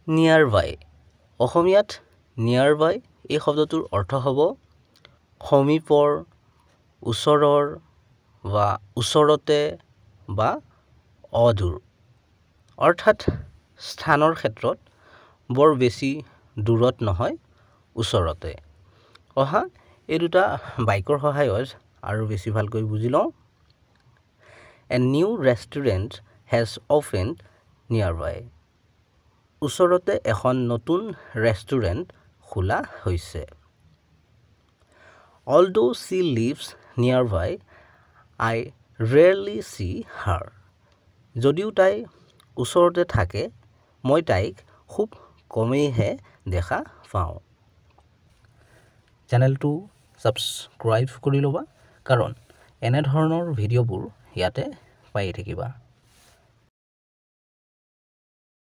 নিয়াৰবাই অসমীয়াত নিয়াৰবাই এই শব্দটোৰ অৰ্থ হ'ব সমীপৰ ওচৰৰ বা ওচৰতে বা অদূৰ অৰ্থাৎ স্থানৰ ক্ষেত্ৰত বৰ বেছি দূৰত নহয় ওচৰতে অহা এই দুটা বাক্যৰ সহায়ত আৰু বেছি ভালকৈ বুজি লওঁ A new restaurant has opened nearby ওচৰতে এখন নতুন ৰেষ্টুৰেণ্ট খোলা হৈছে Although she lives nearby I rarely see her যদিও তাই ওচৰতে থাকে মই তাইক খুব কমেইহে দেখা পাওঁ চেনেলটো ছাবস্ক্ৰাইব কৰি ল'বা কাৰণ এনে ধৰণৰ ভিডিঅ'বোৰ ইয়াতে পাই থাকিবা